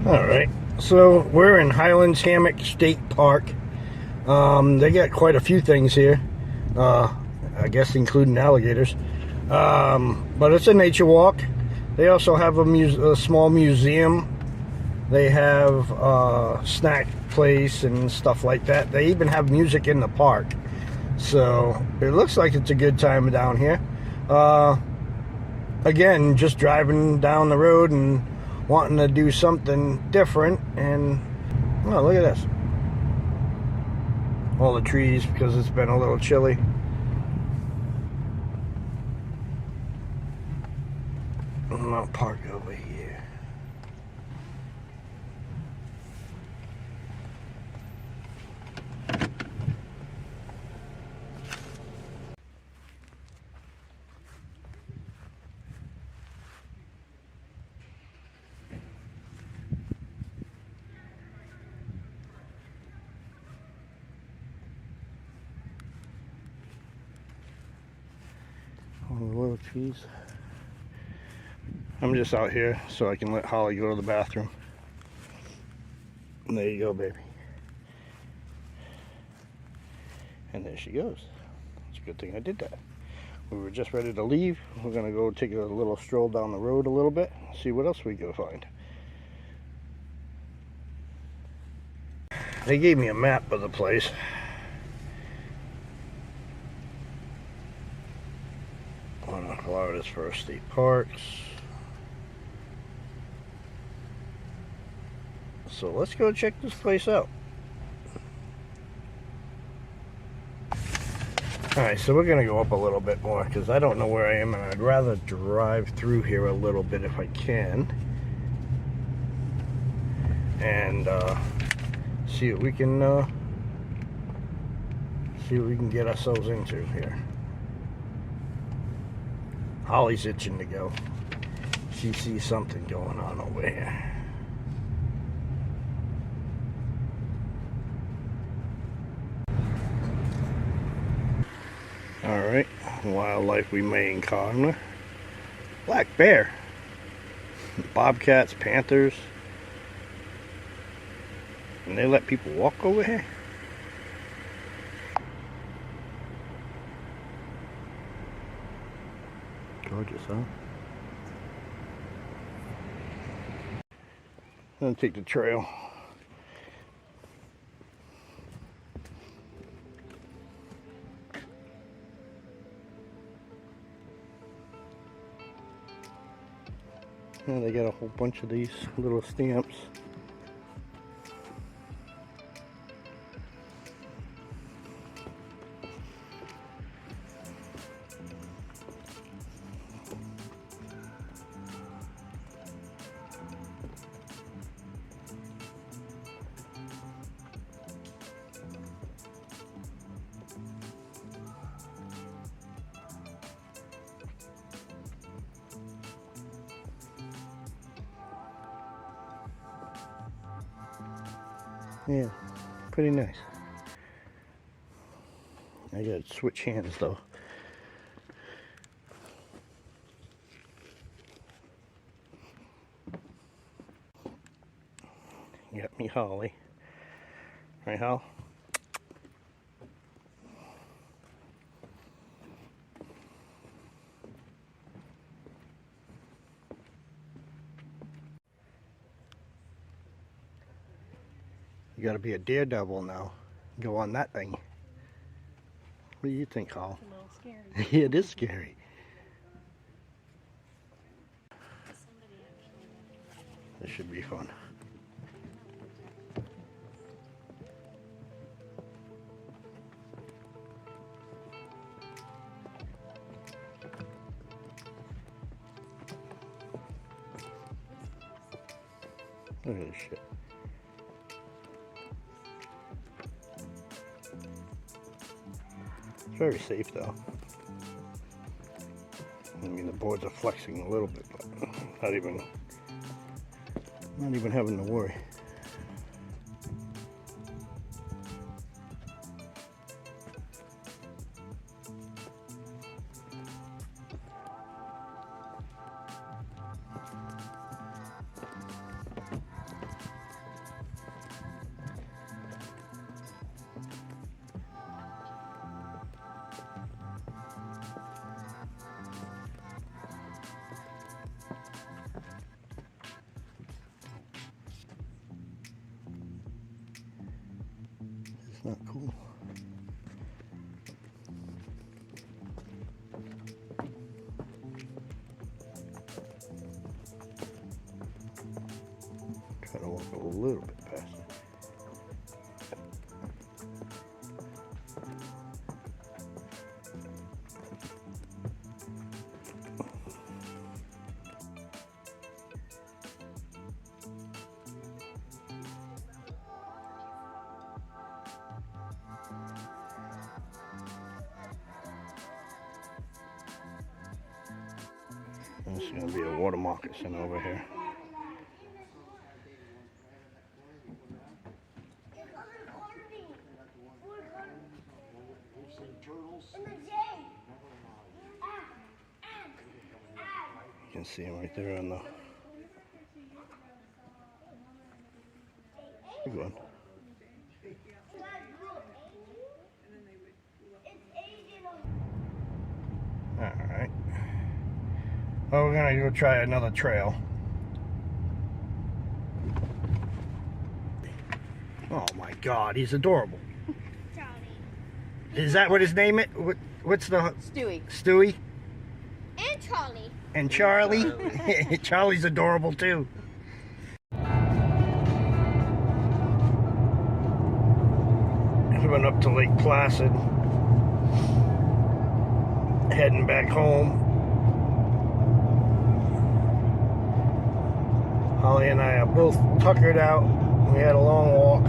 Alright, so we're in Highland Hammock State Park. They got quite a few things here, I guess including alligators. But it's a nature walk. They also have a small museum. They have a snack place and stuff like that. They even have music in the park. So it looks like it's a good time down here. Again, just driving down the road and wanting to do something different, and oh, look at this, all the trees, because it's been a little chilly. I'll park over here. All the little trees. I'm just out here so I can let Holly go to the bathroom. And there you go, baby. And there she goes. It's a good thing I did that. We were just ready to leave. We're gonna go take a little stroll down the road a little bit, see what else we can find. They gave me a map of the place. One of Florida's first state parks. So let's go check this place out. Alright, so we're going to go up a little bit more because I don't know where I am, and I'd rather drive through here a little bit if I can. And see what we can get ourselves into here. Holly's itching to go. She sees something going on over here. Alright, wildlife we may encounter. Black bear. Bobcats, panthers. And they let people walk over here? Gorgeous, huh? I'm gonna take the trail. And they got a whole bunch of these little stamps. Yeah, pretty nice. I gotta switch hands though. Got me Holly. Right, Hal? You gotta be a daredevil now. Go on that thing. What do you think, Hal? It's a little scary. It is scary. This should be fun. Look at this shit. It's very safe though. I mean, the boards are flexing a little bit, but not even having to worry. not cool. Try to walk a little bit past it. There's going to be a water moccasin over here. You can see him right there on the big one. Alright. Well, we're gonna go try another trail. Oh my God, he's adorable. Charlie. Is that what his name is? What's the... Stewie. Stewie? And Charlie. And Charlie? Charlie's adorable too. We went up to Lake Placid. Heading back home. Holly and I are both tuckered out. We had a long walk.